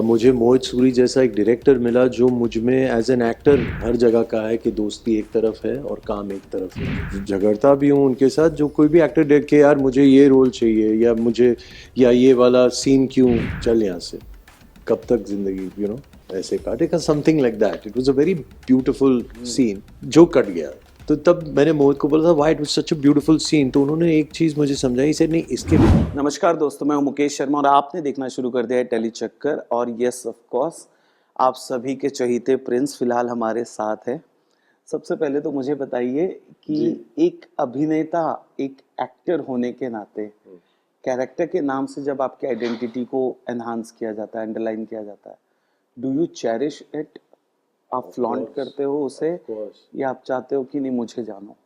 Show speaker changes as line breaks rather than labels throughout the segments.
मुझे मोहित सूरी जैसा एक डायरेक्टर मिला जो मुझ में एज एन एक्टर हर जगह का है कि दोस्ती एक तरफ है और काम एक तरफ है। झगड़ता भी हूँ उनके साथ, जो कोई भी एक्टर देख के यार मुझे ये रोल चाहिए या मुझे या ये वाला सीन क्यों, चल यहाँ से, कब तक जिंदगी ऐसे काटेगा, something like that. It was a very beautiful scene जो कट गया। तो तब मैंने मोहित को बोला था why it was such a beautiful scene, तो उन्होंने एक चीज़ मुझे समझाई, इसे नहीं इसके भी।
नमस्कार दोस्तों, मैं हूं मुकेश शर्मा और आपने देखना शुरू कर दिया है टेली चक्कर। और यस ऑफ कोर्स आप सभी के चहीते प्रिंस फिलहाल हमारे साथ है। सबसे पहले तो मुझे बताइए कि एक अभिनेता, एक एक्टर होने के नाते कैरेक्टर के नाम से जब आपकी आइडेंटिटी को एनहांस किया जाता है, अंडरलाइन किया जाता है, डू यू चेरिश इट? आप फ्लॉन्ट करते हो उसे या आप चाहते हो कि नहीं मुझे जानो?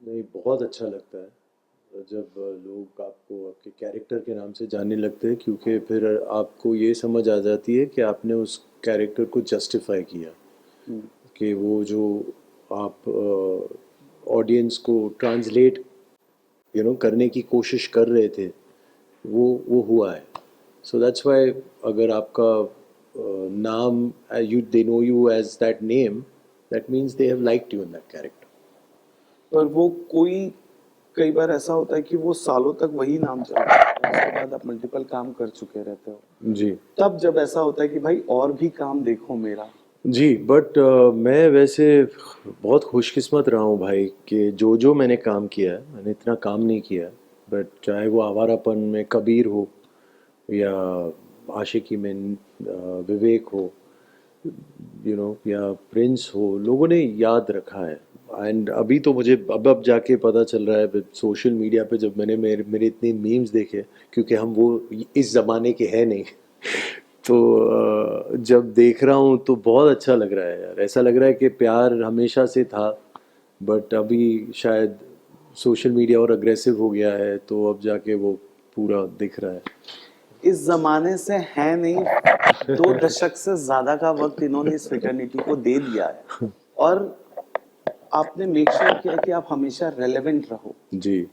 नहीं, बहुत अच्छा लगता है जब लोग आपको आपके कैरेक्टर के नाम से जानने लगते हैं, क्योंकि फिर आपको ये समझ आ जाती है कि आपने उस कैरेक्टर को जस्टिफाई किया, कि वो जो आप ऑडियंस को ट्रांसलेट करने की कोशिश कर रहे थे वो हुआ है। सो दैट्स व्हाई अगर आपका नाम you they know you as that name, that means they have liked you in that character.
पर वो कोई कई बार ऐसा होता है कि वो सालों तक वही नाम चलता है, उसके बाद आप मल्टीपल काम कर चुके रहते हो।
जी
तब जब ऐसा होता है कि भाई और भी काम देखो मेरा।
जी, बट मैं वैसे बहुत खुशकिस्मत रहा हूँ भाई, कि जो मैंने काम किया है, मैंने इतना काम नहीं किया, बट चाहे वो आवारापन में कबीर हो या आशिकी में विवेक हो, या प्रिंस हो, लोगों ने याद रखा है। एंड अभी तो मुझे अब जाके पता चल रहा है सोशल मीडिया पे, जब मैंने मेरे इतने मीम्स देखे, क्योंकि हम वो इस ज़माने के हैं नहीं तो जब देख रहा हूँ तो बहुत अच्छा लग रहा है यार। ऐसा लग रहा है कि प्यार हमेशा से था, बट अभी शायद सोशल मीडिया और अग्रेसिव हो गया है, तो अब जाके वो पूरा दिख रहा है।
इस जमाने से है नहीं, 2 दशक से ज्यादा का वक्त इन्होंने इस फ्रेटर्निटी को दे दिया है और आपने मेक श्योर किया कि आप हमेशा रेलेवेंट रहो।
जी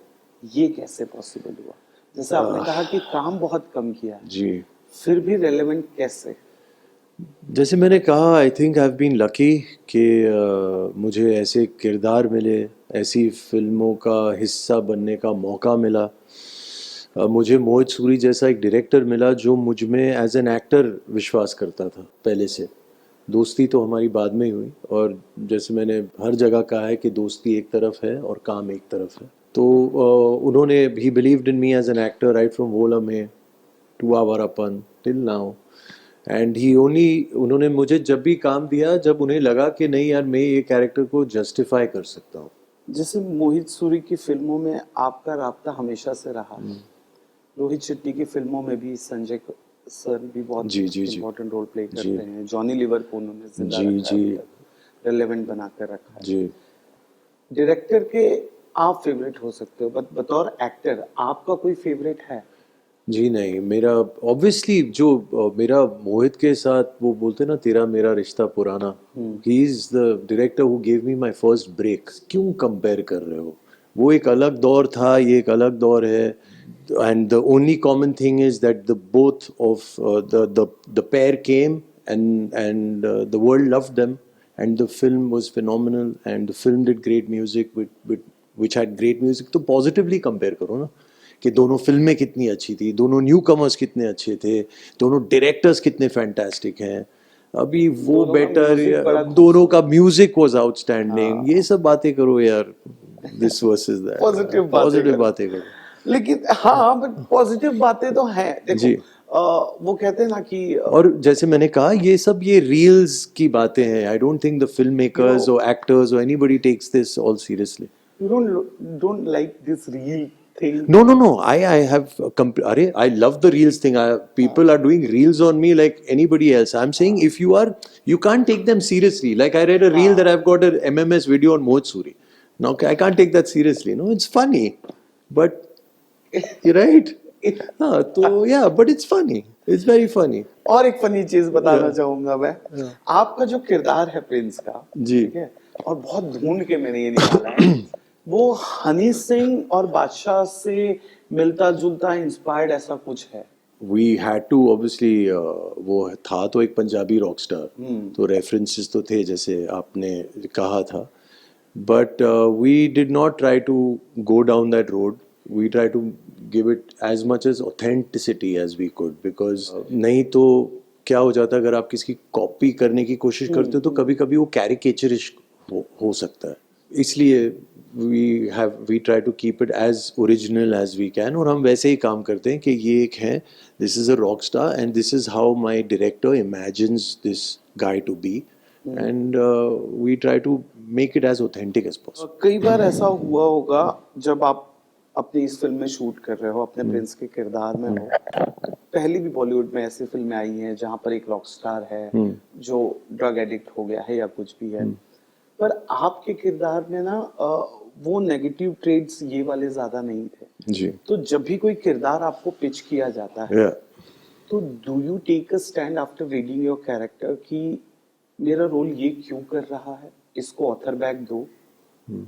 ये कैसे पॉसिबल हुआ? जैसे आपने कहा कि काम बहुत कम किया है,
जी,
फिर भी रेलेवेंट कैसे?
जैसे मैंने कहा, I think I have been lucky कि मुझे ऐसे किरदार मिले, ऐसी फिल्मों का हिस्सा बनने का मौका मिला। मुझे मोहित सूरी जैसा एक डायरेक्टर मिला जो मुझ में एज एन एक्टर विश्वास करता था पहले से। दोस्ती तो हमारी बाद में ही हुई, और जैसे मैंने हर जगह कहा है कि दोस्ती एक तरफ है और काम एक तरफ है। तो उन्होंने he believed in me as an actor right from वोला में to Awarapan till now. And he only उन्होंने मुझे जब भी काम दिया, जब उन्हें लगा कि नहीं यार मैं ये कैरेक्टर को जस्टिफाई कर सकता हूँ।
जैसे मोहित सूरी की फिल्मों में आपका राब्ता हमेशा से रहा है, रोहित शेट्टी की फिल्मों में भी संजय सर भी बहुत
जी जी जी
इम्पोर्टेंट रोल प्ले
जी
करते हैं, जॉनी लीवर को उन्होंने जिंदा
जी
रखा है,
जी
अभी तक रेलेवेंट बनाकर रखा है।
जी।
डायरेक्टर के आप फेवरेट हो सकते हो, बट बतौर एक्टर आपका कोई फेवरेट है?
जी नहीं, मेरा ऑब्वियसली जो मेरा मोहित के साथ वो बोलते ना, तेरा मेरा रिश्ता पुराना, he is the director who give me my first break. क्यों कंपेयर कर रहे हो? वो एक अलग दौर था, ये एक अलग दौर है। And the only common thing is that the both of the pair came and the world loved them, and the film was phenomenal, and the film did great music which had great music। तो positively compare करो ना, कि दोनों फिल्में कितनी अच्छी थी, दोनों न्यू कमर्स कितने अच्छे थे, दोनों डायरेक्टर्स कितने फैंटास्टिक हैं। अभी वो बेटर, दोनों का म्यूजिक वाज आउटस्टैंडिंग। ये सब बातें करो यार, this versus that,
positive
positive बातें करो।
लेकिन हाँ, बट पॉजिटिव बातें तो हैं। देखो
जी,
वो कहते हैं ना कि
और जैसे मैंने कहा, ये रील्स की बातें हैं। I don't think the film makers और एक्टर्स और anybody takes this all seriously.
You don't like this reel thing.
No, no, no. I have. I love the reels thing. People are doing reels on me like anybody else. I'm saying if you can't take them seriously. Like I read a reel that I've got an MMS video on Mohit Suri. Now I can't take that seriously. No, it's funny, but you're right. So yeah, but it's funny. It's very funny.
और एक funny चीज बताना
Yeah.
चाहूंगा मैं, आपका जो किरदार है प्रिंस का,
जी।
ठीक है, और बहुत ढूंढ के मैंने ये निकाला है, वो हनी सिंह और बादशाह से मिलता जुलता इंस्पायर्ड ऐसा कुछ है
we had to obviously वो था तो एक पंजाबी रॉक स्टार, तो रेफरेंसेस तो थे जैसे आपने कहा था, but we did not try to go down that road. We try to give it as much as authenticity as we could, because नहीं तो क्या हो जाता है अगर आप किसी की कॉपी करने की कोशिश करते हो तो कभी कभी वो कैरिकेचरिश हो सकता है, इसलिए we try to keep it as original as we can, और हम वैसे ही काम करते हैं कि ये एक है, this is a rock star and this is how my director imagines this guy to be, and we try to make it as authentic as possible.
कई बार ऐसा हुआ होगा जब आप अपनी इस फिल्म में शूट कर रहे हो, अपने प्रिंस के किरदार में हो, पहले भी बॉलीवुड में ऐसी फिल्में आई हैं जहां पर एक रॉक स्टार है जो ड्रग एडिक्ट हो गया है या कुछ भी है, पर आपके किरदार में ना वो नेगेटिव ट्रेड्स ये वाले ज्यादा नहीं थे।
जी,
तो जब भी कोई किरदार आपको पिच किया जाता है,
yeah.
तो do you take a stand after reading your character कि मेरा रोल ये क्यों कर रहा है, इसको ऑथर बैक दो,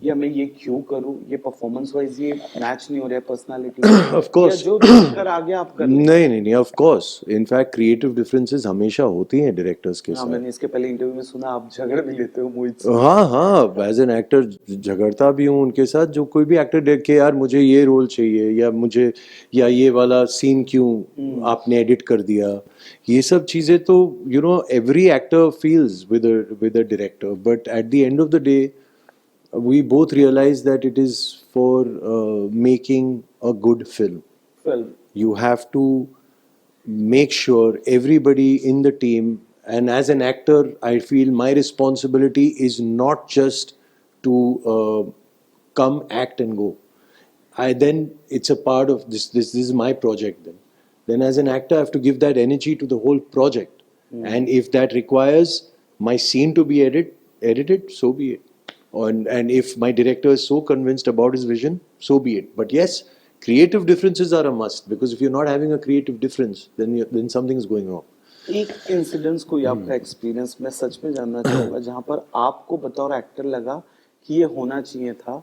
या मैं ये क्यों करूं, ये परफॉर्मेंस वाइज ये मैच नहीं हो रहा है पर्सनालिटी
Of course.
जो कर आ गया आप कर लो।
नहीं, of course, in fact creative differences हमेशा होती हैं डायरेक्टर्स के
हाँ,
साथ।
मैंने इसके पहले इंटरव्यू में सुना आप झगड़ भी लेते हो मोहित से।
हाँ, एज एन एक्टर झगड़ता भी हूँ उनके साथ, जो कोई भी एक्टर देख के यार मुझे ये रोल चाहिए, या ये वाला सीन क्यों आपने एडिट कर दिया, ये सब चीज़ें तो every actor feels with a director, but at the end of the day we both realize that it is for making a good film.
Film
You have to make sure everybody in the team, and as an actor I feel my responsibility is not just to come act and go. It's a part of this is my project. Then as an actor I have to give that energy to the whole project, and if that requires my scene to be edited, so be it. And if my director is so convinced about his vision, so be it. But yes, creative differences are a must, because if you're not having a creative difference, then something is going wrong.
एक incidence कोई आपका experience मैं सच में जानना चाहूंगा जहां पर आपको बतौर एक्टर लगा कि ये होना चाहिए था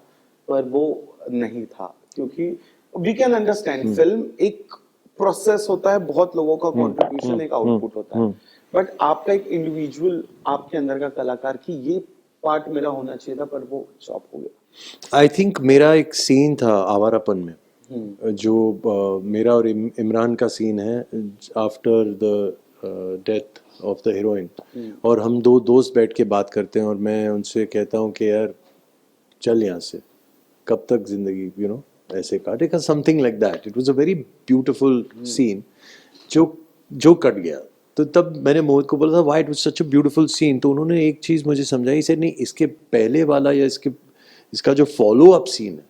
पर वो नहीं था, क्योंकि वी कैन अंडरस्टैंड फिल्म एक प्रोसेस होता है, बहुत लोगों का कंट्रीब्यूशन एक आउटपुट होता है, बट आपका एक इंडिविजुअल आपके अंदर का कलाकार कि ये पार्ट मेरा होना चाहिए था पर वो चॉप हो गया।
आई थिंक मेरा एक सीन था आवारापन में, जो मेरा और इमरान का सीन है after the death of the heroine, और हम दो दोस्त बैठ के बात करते हैं और मैं उनसे कहता हूँ कि यार चल यहाँ से, कब तक जिंदगी ऐसे काटेगा, something like that. It was a very beautiful scene जो कट गया। तो तब मैंने मोहित को बोला था why it was such a beautiful scene, तो उन्होंने एक चीज़ मुझे समझाई, इसे नहीं, इसके पहले वाला या इसका जो फॉलो अप सीन है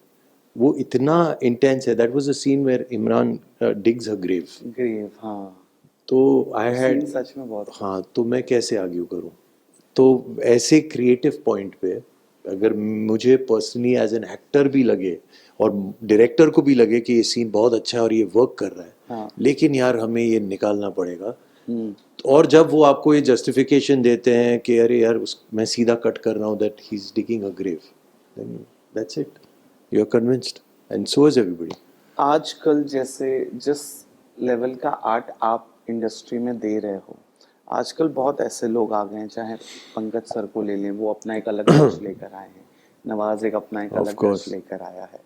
वो इतना इंटेंस है। That was the scene where Imran digs her grave.
हाँ,
तो आई हैड,
सच में बहुत,
हाँ, तो मैं कैसे आर्ग्यू करूं। तो ऐसे क्रिएटिव पॉइंट पे अगर मुझे पर्सनली एज एन एक्टर भी लगे और डायरेक्टर को भी लगे कि ये सीन बहुत अच्छा है और ये वर्क कर रहा है,
हाँ,
लेकिन यार हमें ये निकालना पड़ेगा, और जब वो आपको ये जस्टिफिकेशन देते हैं कि अरे यार मैं सीधा कट कर रहा हूँ that he is digging a grave, then that's it, you are convinced and so is everybody.
आजकल जैसे जिस लेवल का आर्ट आप इंडस्ट्री में दे रहे हो, आजकल बहुत ऐसे लोग आ गए हैं, चाहे पंकज सर को ले लें, वो अपना एक अलग टच लेकर आए हैं, नवाज एक अपना एक अलग टच लेकर आया है,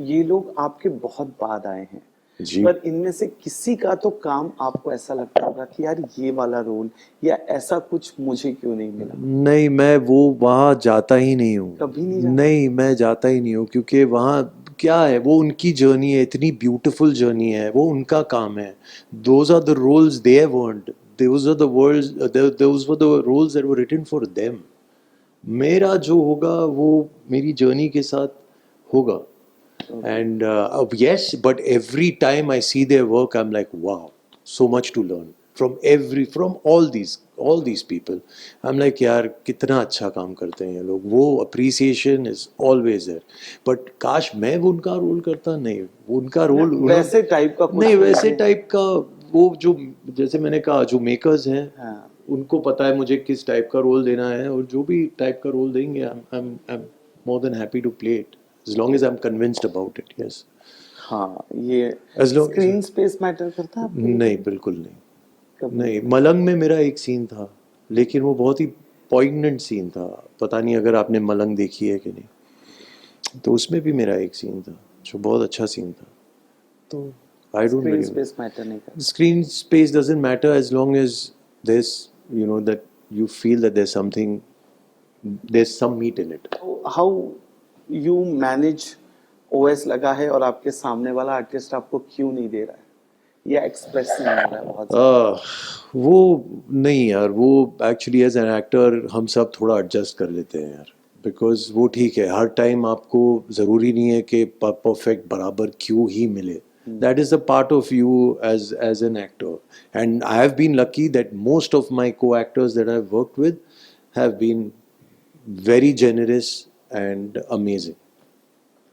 ये लोग आपके बहुत बाद आए हैं
जी।
पर इनमें से किसी का तो काम आपको ऐसा लगता होगा कि यार ये वाला रोल या ऐसा कुछ मुझे क्यों नहीं मिला।
नहीं, मैं वो वहाँ जाता ही नहीं हूँ,
कभी नहीं जाता?
नहीं, मैं जाता ही नहीं हूँ, क्योंकि वहाँ क्या है, वो उनकी जर्नी है, इतनी ब्यूटीफुल जर्नी है, वो उनका काम है। Those are the roles they have earned, those are the worlds, those were the roles that were written for them. मेरा जो होगा वो मेरी जर्नी के साथ होगा। And yes, but every time I see their work, I'm like, wow, so much to learn from all these people. I'm like, यार कितना अच्छा काम करते हैं ये लोग, वो appreciation is always there. But काश मैं वो उनका रोल करता, नहीं, वो उनका रोल
वैसे टाइप का कुछ
नहीं, वैसे टाइप का वो जो, जैसे मैंने कहा, जो मेकर्स हैं,
हाँ,
उनको पता है मुझे किस टाइप का रोल देना है, और जो भी टाइप का रोल देंगे, I'm more than happy to play it as long as I'm convinced about it. Yes.
हाँ, ये
As long-
screen space matter करता है आपको?
नहीं, बिल्कुल नहीं।
कब?
नहीं, मलंग में मेरा एक सीन था, लेकिन वो बहुत ही पॉइगनेंट सीन था। पता नहीं अगर आपने मलंग देखी है कि नहीं, तो उसमें भी मेरा एक सीन था जो बहुत अच्छा सीन था। तो I don't
screen
believe
space matter नहीं करता।
screen space doesn't matter as long as there's that you feel that there's some meat in it.
How you manage OS लगा है और आपके सामने वाला आर्टिस्ट आपको क्यों नहीं दे रहा है या एक्सप्रेस नहीं हो रहा है बहुत ज्यादा?
वो नहीं यार, वो एक्चुअली एज एन एक्टर हम सब थोड़ा एडजस्ट कर लेते हैं यार, बिकॉज वो ठीक है, हर टाइम आपको ज़रूरी नहीं है कि परफेक्ट बराबर क्यों ही मिले. That is a part of you as an actor, and I have been lucky that most of my co-actors that I've worked with have been very generous and amazing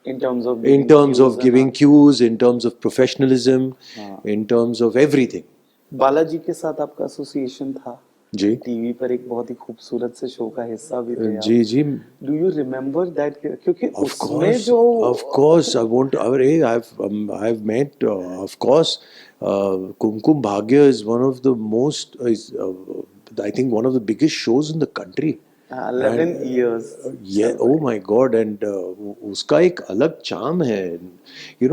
in terms of
in terms of giving cues, in terms of professionalism,
हाँ.
in terms of everything.
Balaji के साथ आपका association था,
जी
TV पर एक बहुत ही खूबसूरत से शो का हिस्सा भी थे आप.
जी जी.
Do you remember that? क्योंकि
Of
उसमें
course,
जो
of course. I want to. I've met. Of course, Kumkum Bhagya is one of the most. I think one of the biggest shows in the country.
11 years.
Yeah. Oh my God. And उसका एक अलग charm है.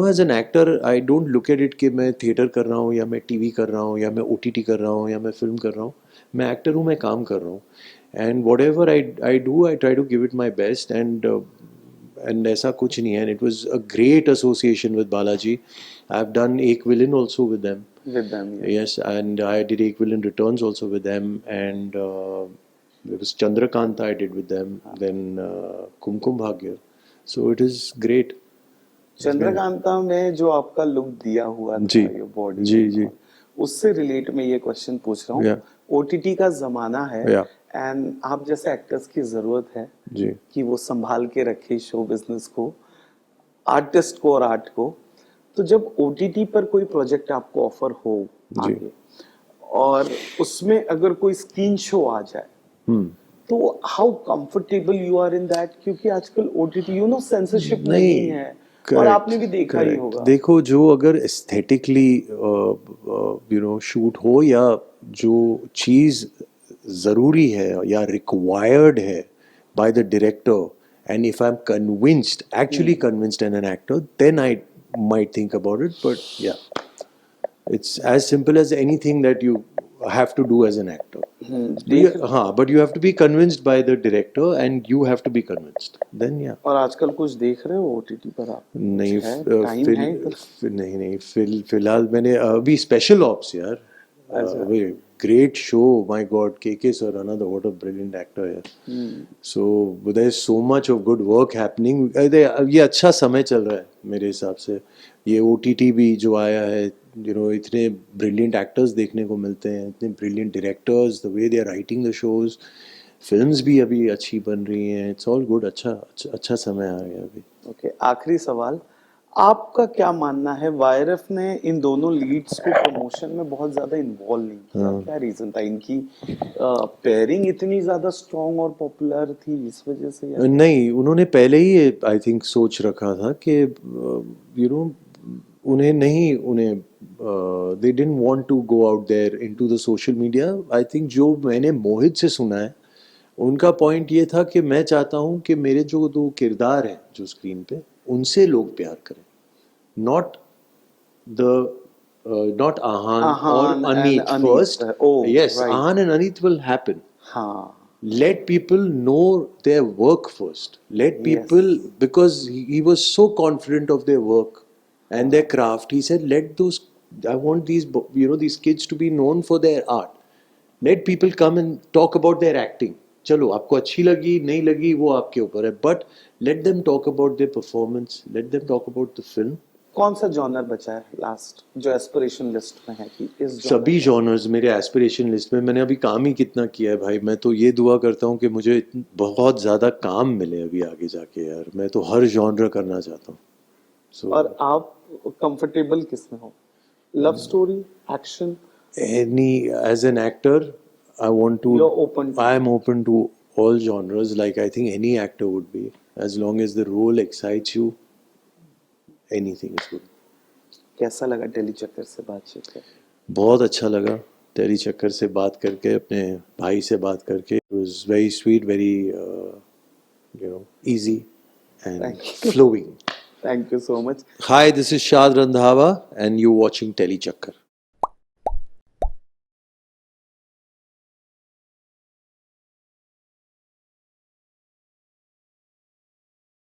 As an actor, I don't look at it कि मैं theater कर रहा हूँ या मैं TV कर रहा हूँ या मैं OTT कर रहा हूँ या मैं film कर रहा हूँ. मैं actor हूँ, मैं काम कर रहा हूँ. And whatever I do, I try to give it my best. And ऐसा कुछ नहीं है. And it was a great association with Balaji. I've done Ek Villain also with them.
With them, yeah.
Yes, and I did Ek Villain Returns also with them. And it was Chandrakanta I did with them. Then Kumkum Bhagya. So it is great.
Chandrakanta में जो आपका look दिया हुआ था,
जी,
ये body
जी, जी.
उससे relate मैं ये क्वेश्चन पूछ रहा हूँ.
Yeah.
ओटीटी का जमाना है
Yeah.
एंड आप जैसे एक्टर्स की जरूरत है
जी.
कि वो संभाल के रखे शो बिजनेस को, आर्टिस्ट को और आर्ट को. तो जब ओटीटी पर कोई प्रोजेक्ट आपको ऑफर हो
जी.
आगे और उसमें अगर कोई स्क्रीन शो आ जाए, तो how comfortable you are in that? क्योंकि आजकल ओटीटी सेंसरशिप नहीं है और
Correct,
आपने भी देखा ही
correct.
होगा.
देखो, जो अगर एस्थेटिकली शूट हो या जो चीज़ ज़रूरी है या रिक्वायर्ड है by the director, and if I'm actually convinced and an actor, then I might think about it. But yeah, it's as simple as anything that you have to do as an actor. But you have to be convinced by the director and you have to be convinced. Then yeah.
और आजकल कुछ देख रहे हो OTT पर आप?
नहीं,
time है इतना?
नहीं, फिलहाल मैंने अभी स्पेशल ऑप्स यार, great show, my God, KK sir, another, what a brilliant actor यार. So there's so much of good work happening. ये अच्छा समय चल रहा है मेरे हिसाब से. ये OTT भी जो आया है, इतने brilliant actors देखने को मिलते हैं, इतने brilliant directors, the way they are writing the shows, films भी अभी अच्छी बन रही हैं. It's all good. अच्छा समय आ गया अभी.
ओके, आखिरी सवाल, आपका क्या मानना है? वायरफ ने इन दोनों लीड्स को प्रमोशन में बहुत ज्यादा इन्वॉल्व नहीं किया. क्या रीजन था? इनकी पेयरिंग इतनी ज्यादा स्ट्रॉन्ग और पॉपुलर थी इस वजह से या?
नहीं, उन्होंने पहले ही आई थिंक सोच रखा था कि उन्हें they didn't want to go out there into the social media. I think जो मैंने मोहित से सुना है, उनका पॉइंट ये था कि मैं चाहता हूँ कि मेरे जो दो किरदार हैं जो स्क्रीन पे, उनसे लोग प्यार करें, not Ahan or Aneet first. Yes,
right.
Ahan and Aneet will happen.
हाँ,
Let people know their work first. Let people, because he was so confident of their work and their craft. He said, I want these kids to be known for their art. Let people come and talk about their acting. चलो, आपको अच्छी लगी नहीं लगी वो आपके ऊपर है, but let them talk about their performance. Let them talk about the film.
कौन सा जॉनर बचा है लास्ट जो एस्पिरेशन लिस्ट में है कि इस
सभी जॉनर्स मेरे एस्पिरेशन लिस्ट में. मैंने अभी काम ही कितना किया है भाई. मैं तो ये दुआ करता हूँ कि मुझे बहुत ज़्यादा काम मिले अभी आगे जाके यार. मैं तो हर जॉनर करना चाहता हूँ.
और आप कंफर्टेबल किस में हो? Love story, action?
As an actor,
You're open to-
I am open to all genres, like I think any actor would be, as long as the role excites you. Anything is good.
कैसा लगा tele चक्कर से बातचीत कर?
बहुत अच्छा लगा tele चक्कर से बात करके, अपने भाई से बात करके. It was very sweet, very easy and
Thank you.
flowing.
Thank you so much.
Hi, this is Shad Randhawa and you're watching Tele Chakkar.